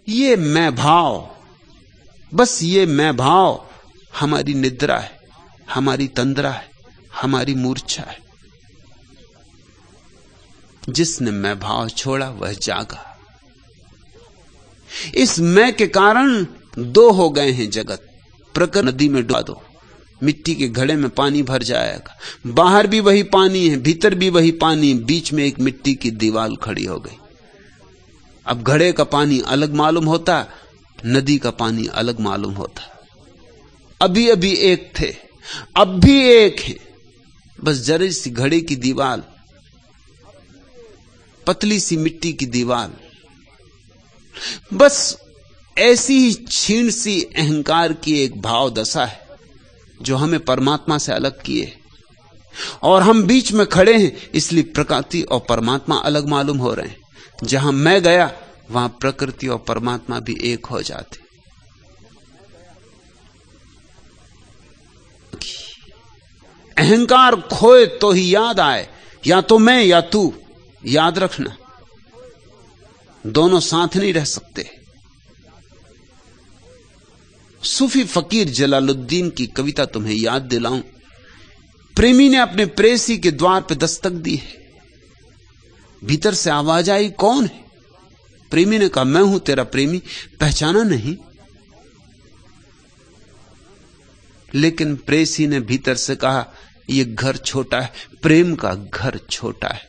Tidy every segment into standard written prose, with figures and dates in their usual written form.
ये मैं भाव, बस ये मैं भाव हमारी निद्रा है, हमारी तंद्रा है, हमारी मूर्छा है। जिसने मैं भाव छोड़ा वह जागा। इस मैं के कारण दो हो गए हैं जगत। प्रकृति नदी में डुबा दो, मिट्टी के घड़े में पानी भर जाएगा, बाहर भी वही पानी है, भीतर भी वही पानी, बीच में एक मिट्टी की दीवार खड़ी हो गई। अब घड़े का पानी अलग मालूम होता, नदी का पानी अलग मालूम होता। अभी अभी एक थे, अब भी एक है, बस जरा सी घड़े की दीवार, पतली सी मिट्टी की दीवार। बस ऐसी ही क्षीण सी अहंकार की एक भाव दशा है जो हमें परमात्मा से अलग किए, और हम बीच में खड़े हैं, इसलिए प्रकृति और परमात्मा अलग मालूम हो रहे हैं। जहां मैं गया वहां प्रकृति और परमात्मा भी एक हो जाते। अहंकार खोए तो ही याद आए, या तो मैं या तू। याद रखना, दोनों साथ नहीं रह सकते। सूफी फकीर जलालुद्दीन की कविता तुम्हें याद दिलाऊं। प्रेमी ने अपने प्रेसी के द्वार पर दस्तक दी है, भीतर से आवाज आई, कौन है? प्रेमी ने कहा, मैं हूं तेरा प्रेमी, पहचाना नहीं? लेकिन प्रेसी ने भीतर से कहा, यह घर छोटा है, प्रेम का घर छोटा है,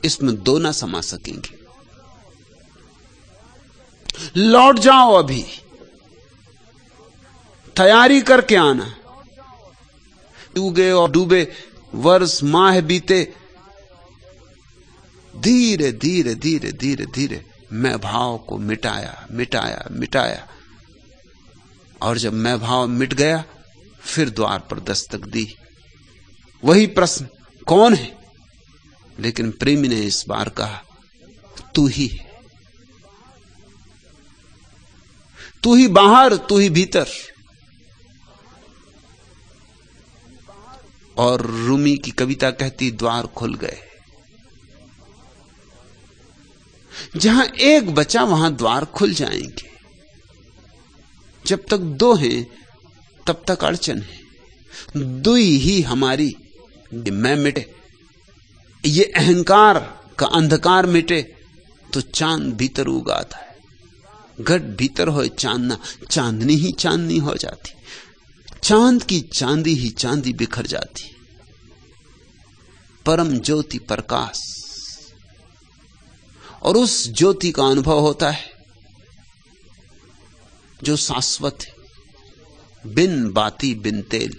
इसमें दो ना समा सकेंगे। लौट जाओ, अभी तैयारी करके आना। उगे और डूबे वर्ष माह बीते, धीरे धीरे धीरे धीरे धीरे मैं भाव को मिटाया मिटाया मिटाया, और जब मैं भाव मिट गया फिर द्वार पर दस्तक दी। वही प्रश्न, कौन है? लेकिन प्रेमी ने इस बार कहा, तू ही है, तू ही बाहर, तू ही भीतर। और रूमी की कविता कहती, द्वार खुल गए। जहां एक बचा वहां द्वार खुल जाएंगे। जब तक दो हैं तब तक अड़चन है। दुई ही हमारी, मैं मिटे, ये अहंकार का अंधकार मिटे तो चांद भीतर उगाता है। घट भीतर हो चांदना, चांदनी ही चांदनी हो जाती, चांद की चांदी ही चांदी बिखर जाती। परम ज्योति प्रकाश, और उस ज्योति का अनुभव होता है जो शाश्वत है, बिन बाती बिन तेल।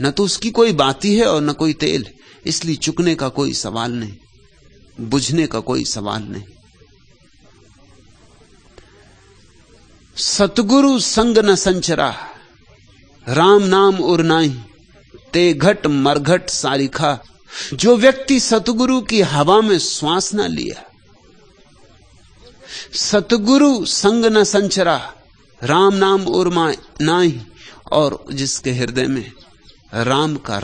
न तो उसकी कोई बाती है और न कोई तेल, इसलिए चुकने का कोई सवाल नहीं, बुझने का कोई सवाल नहीं। सतगुरु संग न संचरा, राम नाम उरनाई, ते घट मरघट सारिखा। जो व्यक्ति सतगुरु की हवा में श्वास न लिया, सतगुरु संग न संचरा, राम नाम उरमा नाही, और जिसके हृदय में राम का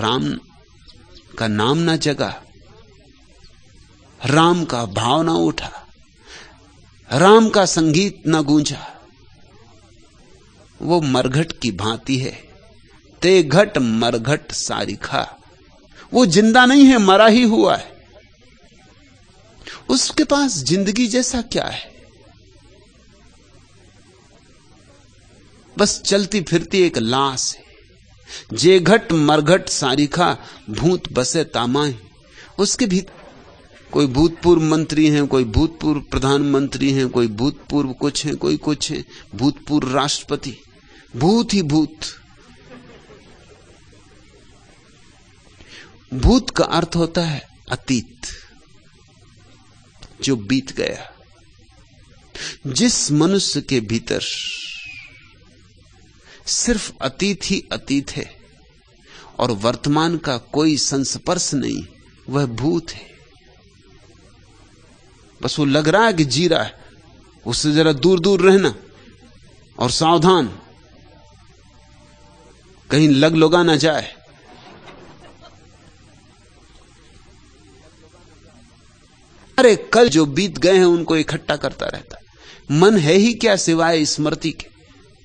नाम न जगा, राम का भाव न उठा, राम का संगीत न गूंजा, वो मरघट की भांति है। ते घट मरघट सारिखा, वो जिंदा नहीं है, मरा ही हुआ है। उसके पास जिंदगी जैसा क्या है? बस चलती फिरती एक लाश है। जे घट मरघट सारिखा, भूत बसे तामाए। उसके भी कोई भूतपूर्व मंत्री हैं, कोई भूतपूर्व प्रधानमंत्री हैं, कोई भूतपूर्व कुछ हैं, कोई कुछ हैं, भूतपूर्व राष्ट्रपति, भूत ही भूत। भूत का अर्थ होता है अतीत, जो बीत गया। जिस मनुष्य के भीतर सिर्फ अतीत ही अतीत है और वर्तमान का कोई संस्पर्श नहीं, वह भूत है। बस वो लग रहा है कि जी रहा है, उससे जरा दूर दूर रहना और सावधान, कहीं लग लोगा ना जाए। अरे कल जो बीत गए हैं उनको इकट्ठा करता रहता है। मन है ही क्या सिवाय स्मृति के,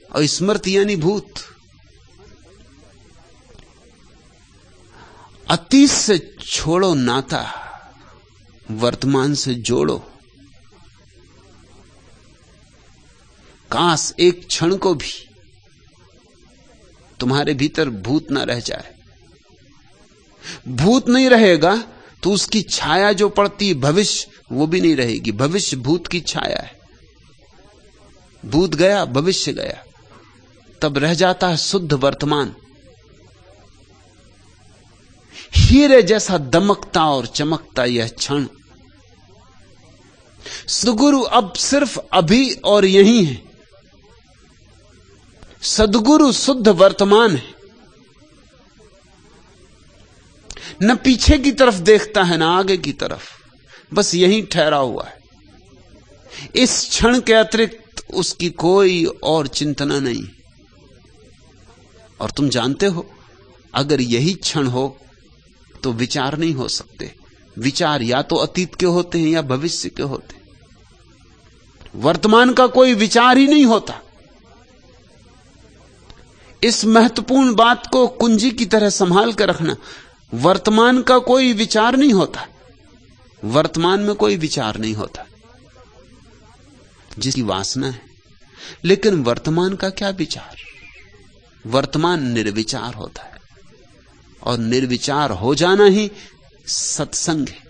और स्मृति यानी भूत। अतीत से छोड़ो नाता, वर्तमान से जोड़ो। काश एक क्षण को भी तुम्हारे भीतर भूत ना रह जाए। भूत नहीं रहेगा तो उसकी छाया जो पड़ती भविष्य, वो भी नहीं रहेगी। भविष्य भूत की छाया है। भूत गया, भविष्य गया, तब रह जाता है शुद्ध वर्तमान। हीरे जैसा दमकता और चमकता यह क्षण। सदगुरु अब सिर्फ अभी और यही है। सदगुरु शुद्ध वर्तमान है। न पीछे की तरफ देखता है, न आगे की तरफ, बस यहीं ठहरा हुआ है। इस क्षण के अतिरिक्त उसकी कोई और चिंतना नहीं। और तुम जानते हो, अगर यही क्षण हो तो विचार नहीं हो सकते। विचार या तो अतीत के होते हैं या भविष्य के होते हैं। वर्तमान का कोई विचार ही नहीं होता। इस महत्वपूर्ण बात को कुंजी की तरह संभाल कर रखना। वर्तमान का कोई विचार नहीं होता। वर्तमान में कोई विचार नहीं होता, जिसकी वासना है। लेकिन वर्तमान का क्या विचार? वर्तमान निर्विचार होता है, और निर्विचार हो जाना ही सत्संग है।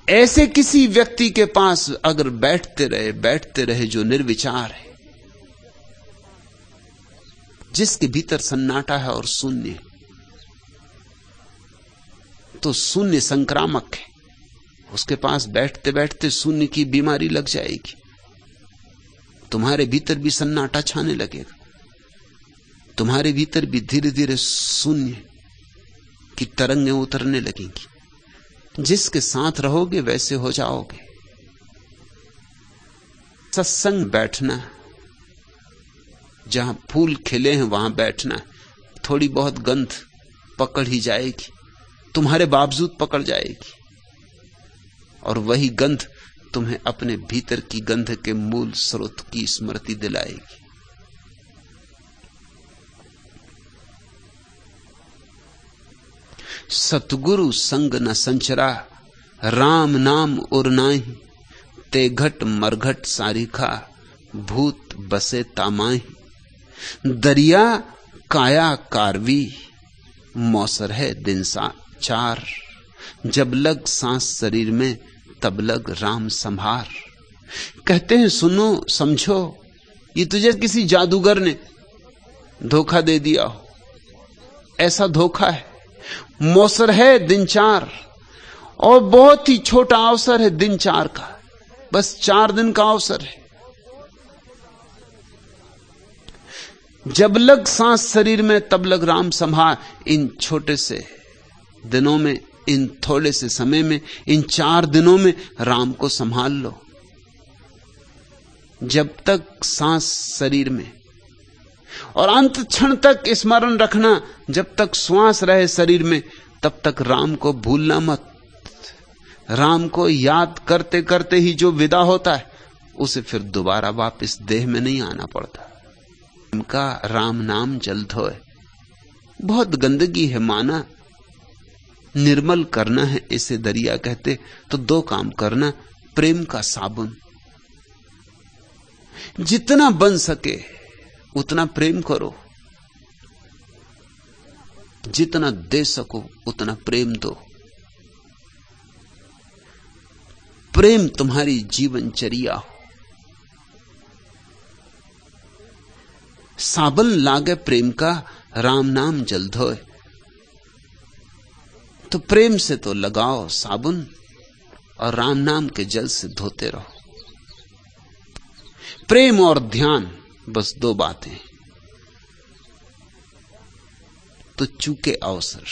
ऐसे किसी व्यक्ति के पास अगर बैठते रहे जो निर्विचार है, जिसके भीतर सन्नाटा है और शून्य है, तो शून्य संक्रामक है। उसके पास बैठते बैठते शून्य की बीमारी लग जाएगी। तुम्हारे भीतर भी सन्नाटा छाने लगेगा। तुम्हारे भीतर भी धीरे धीरे शून्य की तरंगें उतरने लगेंगी। जिसके साथ रहोगे वैसे हो जाओगे। सत्संग बैठना, जहां फूल खिले हैं वहां बैठना। थोड़ी बहुत गंध पकड़ ही जाएगी, तुम्हारे बावजूद पकड़ जाएगी, और वही गंध तुम्हें अपने भीतर की गंध के मूल स्रोत की स्मृति दिलाएगी। सतगुरु संग न संचरा, राम नाम उर नाहि, ते घट मरघट सारिखा, भूत बसे तामाहि। दरिया काया कारवी, मौसर है दिन सा चार, जब लग सांस शरीर में तब लग राम संभार। कहते हैं सुनो समझो, ये तुझे किसी जादूगर ने धोखा दे दिया हो। ऐसा धोखा है। मौसर है दिन चार, और बहुत ही छोटा अवसर है दिन चार का, बस 4 दिन का अवसर है। जब लग सांस शरीर में तब लग राम संभार। इन छोटे से दिनों में, इन थोड़े से समय में, इन 4 दिनों में राम को संभाल लो। जब तक सांस शरीर में, और अंत क्षण तक स्मरण रखना, जब तक श्वास रहे शरीर में तब तक राम को भूलना मत। राम को याद करते करते ही जो विदा होता है, उसे फिर दोबारा वापस देह में नहीं आना पड़ता। इनका राम नाम जल धोए। बहुत गंदगी है माना, निर्मल करना है इसे दरिया कहते। तो 2 काम करना, प्रेम का साबुन। जितना बन सके उतना प्रेम करो, जितना दे सको उतना प्रेम दो। प्रेम तुम्हारी जीवनचर्या हो। साबन लागे प्रेम का, राम नाम जल धोए। तो प्रेम से तो लगाओ साबुन, और राम नाम के जल से धोते रहो। प्रेम और ध्यान, बस 2 बातें, तो चूके अवसर।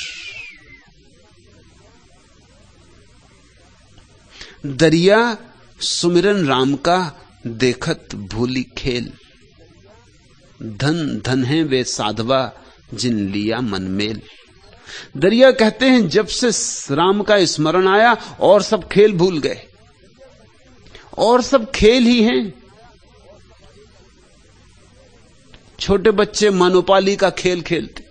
दरिया सुमिरन राम का, देखत भूली खेल। धन धन है वे साधवा, जिन लिया मन मेल। दरिया कहते हैं जब से राम का स्मरण आया और सब खेल भूल गए, और सब खेल ही हैं। छोटे बच्चे मनोपाली का खेल खेलते,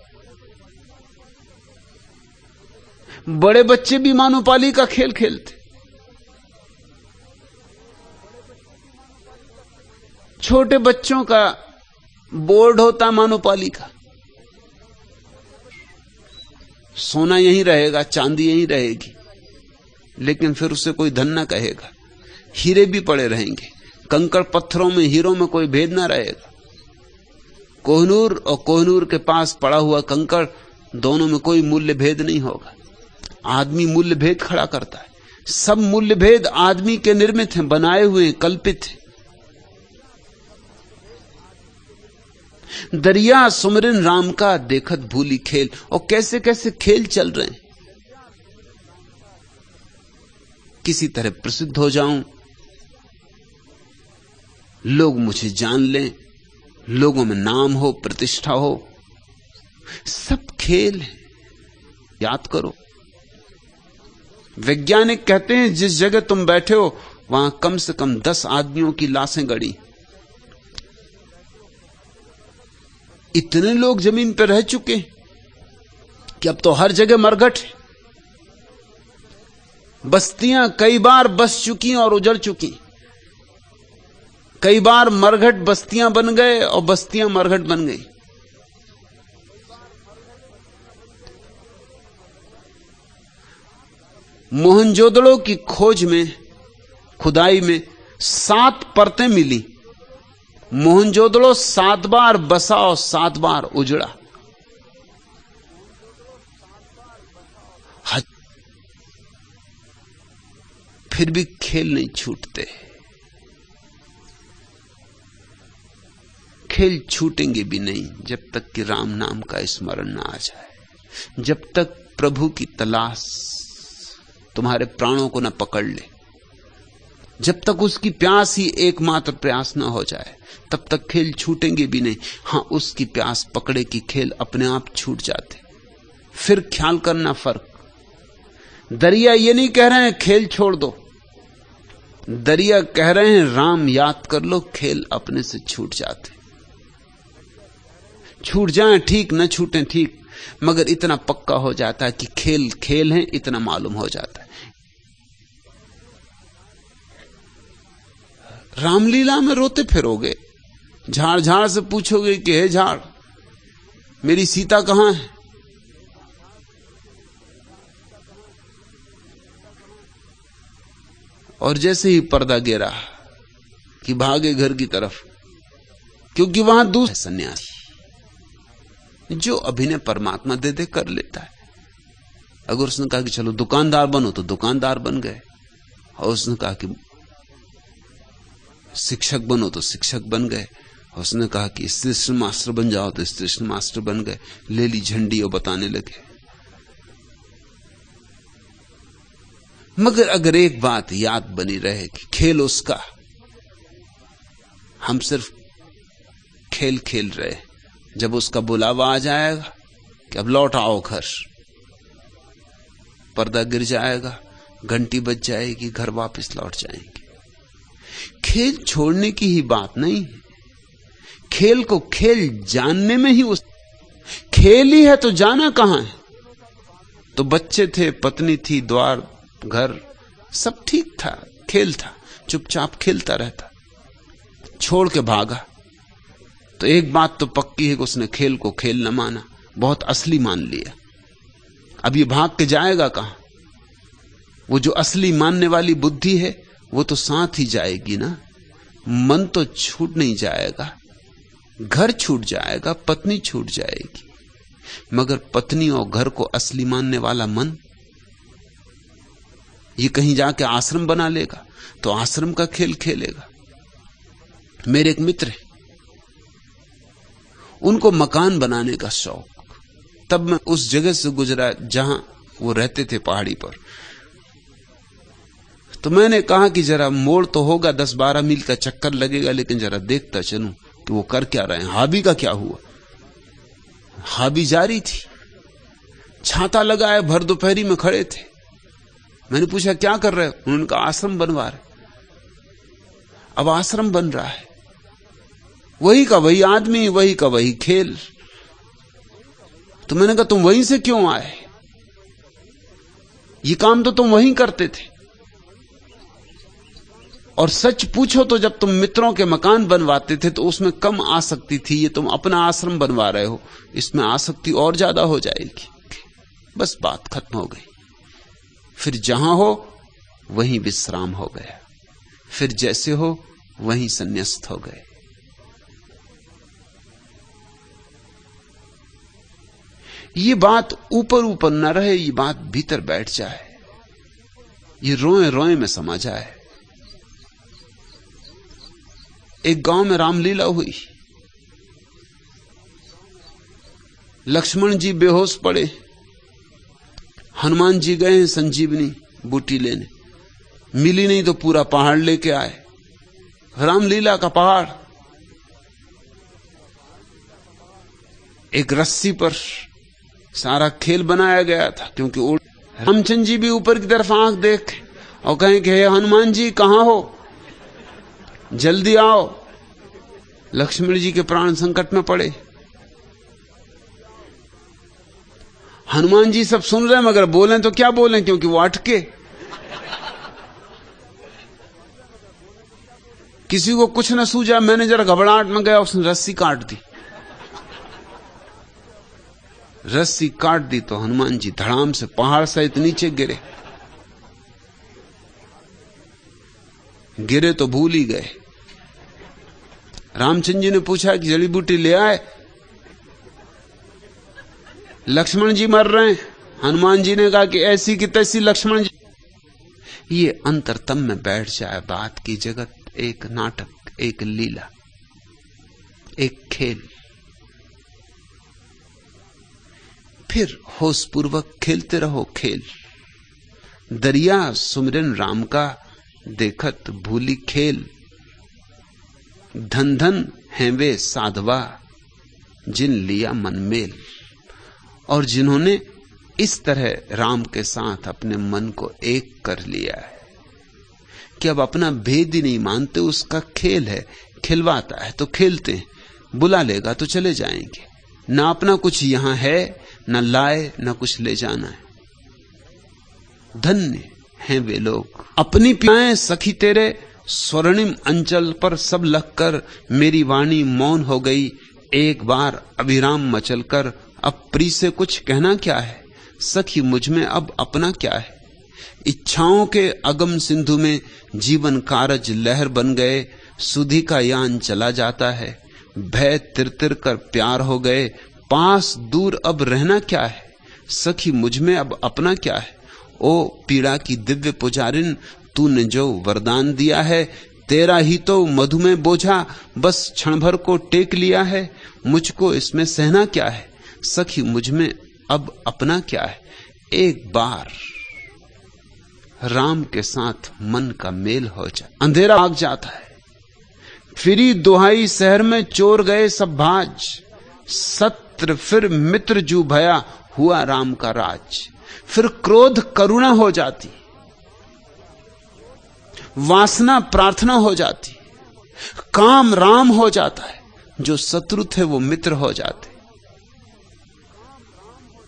बड़े बच्चे भी मनोपाली का खेल खेलते। छोटे बच्चों का बोर्ड होता मनोपाली का, सोना यहीं रहेगा, चांदी यहीं रहेगी, लेकिन फिर उसे कोई धन ना कहेगा। हीरे भी पड़े रहेंगे, कंकड़ पत्थरों में हीरों में कोई भेद ना रहेगा। कोहनूर और कोहनूर के पास पड़ा हुआ कंकड़, दोनों में कोई मूल्य भेद नहीं होगा। आदमी मूल्य भेद खड़ा करता है। सब मूल्य भेद आदमी के निर्मित हैं, बनाए हुए, कल्पित हैं। दरिया सुमरिन राम का देखत भूली खेल, और कैसे कैसे खेल चल रहे हैं। किसी तरह प्रसिद्ध हो जाऊं, लोग मुझे जान लें, लोगों में नाम हो, प्रतिष्ठा हो, सब खेल है। याद करो, वैज्ञानिक कहते हैं जिस जगह तुम बैठे हो वहां कम से कम 10 आदमियों की लाशें गड़ी। इतने लोग जमीन पर रह चुके कि अब तो हर जगह मरघट है। बस्तियां कई बार बस चुकी और उजड़ चुकी। कई बार मरघट बस्तियां बन गए और बस्तियां मरघट बन गई। मोहनजोदड़ो की खोज में, खुदाई में 7 परतें मिली। मोहनजोदड़ो 7 बार बसा और 7 बार उजड़ा। फिर भी खेल नहीं छूटते। खेल छूटेंगे भी नहीं जब तक कि राम नाम का स्मरण ना आ जाए, जब तक प्रभु की तलाश तुम्हारे प्राणों को न पकड़ ले, जब तक उसकी प्यास ही एकमात्र प्यास न हो जाए, तब तक खेल छूटेंगे भी नहीं। हां, उसकी प्यास पकड़े कि खेल अपने आप छूट जाते। फिर ख्याल करना फर्क। दरिया ये नहीं कह रहे हैं खेल छोड़ दो, दरिया कह रहे हैं राम याद कर लो, खेल अपने से छूट जाते। छूट जाएं ठीक, न छूटें ठीक, मगर इतना पक्का हो जाता है कि खेल खेल है, इतना मालूम हो जाता है। रामलीला में रोते फिरोगे, झाड़ झाड़ से पूछोगे कि हे झाड़, मेरी सीता कहां है? और जैसे ही पर्दा गिरा कि भागे घर की तरफ, क्योंकि वहां दूसरा सन्यासी जो अभिनय परमात्मा दे दे कर लेता है। अगर उसने कहा कि चलो दुकानदार बनो तो दुकानदार बन गए, और उसने कहा कि शिक्षक बनो तो शिक्षक बन गए, और उसने कहा कि स्टेशन मास्टर बन जाओ तो स्टेशन मास्टर बन गए। ले ली झंडी और बताने लगे। मगर अगर एक बात याद बनी रहे कि खेल उसका, हम सिर्फ खेल खेल रहे। जब उसका बुलावा आ जाएगा कि अब लौट आओ घर, पर्दा गिर जाएगा, घंटी बज जाएगी, घर वापस लौट जाएंगे। खेल छोड़ने की ही बात नहीं है। खेल को खेल जानने में ही उस खेल ही है, तो जाना कहां है? तो बच्चे थे, पत्नी थी, द्वार घर सब ठीक था, खेल था, चुपचाप खेलता रहता। छोड़ के भागा तो एक बात तो पक्की है कि उसने खेल को खेल न माना, बहुत असली मान लिया। अब ये भाग के जाएगा कहां? वो जो असली मानने वाली बुद्धि है वो तो साथ ही जाएगी ना। मन तो छूट नहीं जाएगा, घर छूट जाएगा, पत्नी छूट जाएगी, मगर पत्नी और घर को असली मानने वाला मन ये कहीं जाके आश्रम बना लेगा तो आश्रम का खेल खेलेगा। मेरे एक मित्र है, उनको मकान बनाने का शौक। तब मैं उस जगह से गुजरा जहां वो रहते थे, पहाड़ी पर। तो मैंने कहा कि जरा मोड़ तो होगा, 10-12 मील का चक्कर लगेगा, लेकिन जरा देखता चलूं कि वो कर क्या रहे हैं। हाबी का क्या हुआ? हाबी जारी थी। छाता लगाए भर दोपहरी में खड़े थे। मैंने पूछा क्या कर रहे हो? उन्होंने कहा आश्रम बनवा रहे। अब आश्रम बन रहा है, वही का वही आदमी, वही का वही खेल। तो मैंने कहा तुम वहीं से क्यों आए? ये काम तो तुम वहीं करते थे। और सच पूछो तो जब तुम मित्रों के मकान बनवाते थे तो उसमें कम आसक्ति थी, ये तुम अपना आश्रम बनवा रहे हो, इसमें आसक्ति और ज्यादा हो जाएगी। बस बात खत्म हो गई। फिर जहां हो वहीं विश्राम हो गया, फिर जैसे हो वहीं संन्यास्त हो गए। ये बात ऊपर ऊपर न रहे, ये बात भीतर बैठ जाए, ये रोए रोए में समा जाए। एक गांव में रामलीला हुई। लक्ष्मण जी बेहोश पड़े, हनुमान जी गए संजीवनी बूटी लेने, मिली नहीं तो पूरा पहाड़ लेके आए। रामलीला का पहाड़, एक रस्सी पर सारा खेल बनाया गया था, क्योंकि रामचंद्र जी भी ऊपर की तरफ आंख देख और कहें कि हे हनुमान जी कहां हो, जल्दी आओ। लक्ष्मण जी के प्राण संकट में पड़े। हनुमान जी सब सुन रहे हैं, मगर बोलें तो क्या बोलें, क्योंकि वो अटके। किसी को कुछ न सूझा, मैंने जरा घबराहट में गया, उसने रस्सी काट दी। रस्सी काट दी तो हनुमान जी धड़ाम से पहाड़ सहित नीचे गिरे। गिरे तो भूल ही गए। रामचंद्र जी ने पूछा कि जड़ी बूटी ले आए? लक्ष्मण जी मर रहे हैं। हनुमान जी ने कहा कि ऐसी की तैसी लक्ष्मण जी। ये अंतरतम में बैठ जाए बात की जगत एक नाटक, एक लीला, एक खेल। फिर होशपूर्वक खेलते रहो खेल। दरिया सुमिरन राम का देखत भूली खेल। धन धन हैं वे साधवा जिन लिया मन मेल। और जिन्होंने इस तरह राम के साथ अपने मन को एक कर लिया है कि अब अपना भेद ही नहीं मानते, उसका खेल है, खिलवाता है तो खेलते हैं, बुला लेगा तो चले जाएंगे। ना अपना कुछ यहां है, न लाए, न कुछ ले जाना है। धन्य हैं वे लोग। अपनी पियाएं सखी तेरे स्वर्णिम अंचल पर सब लगकर मेरी वाणी मौन हो गई। एक बार अभिराम मचलकर अब प्री से कुछ कहना क्या है। सखी मुझ में अब अपना क्या है। इच्छाओं के अगम सिंधु में जीवन कारज लहर बन गए। सुधी का यान चला जाता है। भय तिर कर प्यार हो गए। पास दूर अब रहना क्या है। सखी मुझ में अब अपना क्या है। ओ पीड़ा की दिव्य पुजारिन, तूने जो वरदान दिया है, तेरा ही तो मधु में बोझा बस क्षण भर को टेक लिया है। मुझको इसमें सहना क्या है। सखी मुझ में अब अपना क्या है। एक बार राम के साथ मन का मेल हो जाए। अंधेरा भाग जाता है। फिरी दुहाई शहर में चोर गए सब भाज। सत्र फिर मित्र जू भया हुआ राम का राज। फिर क्रोध करुणा हो जाती, वासना प्रार्थना हो जाती, काम राम हो जाता है। जो शत्रु थे वो मित्र हो जाते।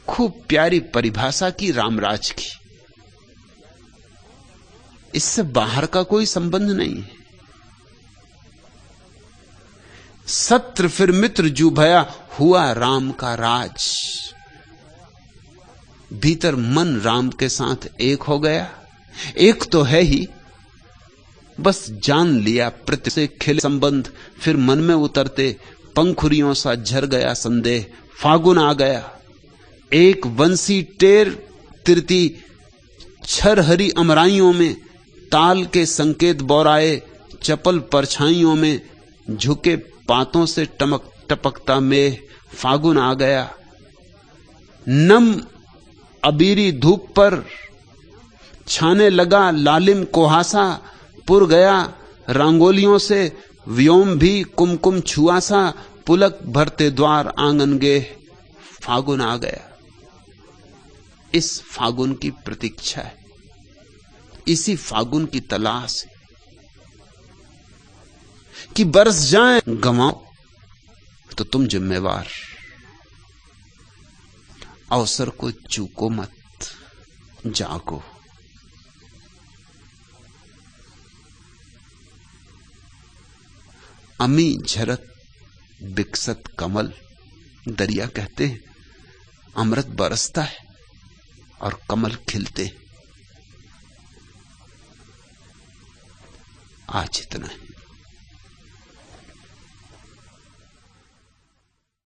खूब प्यारी परिभाषा की रामराज की। इससे बाहर का कोई संबंध नहीं है। सत्र फिर मित्र जू भया हुआ राम का राज। भीतर मन राम के साथ एक हो गया। एक तो है ही, बस जान लिया प्रति से खिले संबंध। फिर मन में उतरते पंखुरियों सा झर गया संदेह। फागुन आ गया। एक वंशी टेर तिरती छर हरी अमराइयों में। ताल के संकेत बोराए चपल परछाइयों में। झुके पातों से टपकता मेह। फागुन आ गया। नम अबीरी धूप पर छाने लगा लालिम कोहासा। पुर गया रंगोलियों से व्योम भी कुमकुम छुआ सा। पुलक भरते द्वार आंगन गे। फागुन आ गया। इस फागुन की प्रतीक्षा है, इसी फागुन की तलाश है कि बरस जाए, गंवाओ तो तुम जिम्मेवार। अवसर को चूको मत, जागो। अमी झरत बिकसत कमल, दरिया कहते हैं अमृत बरसता है और कमल खिलते हैं। आज इतना है।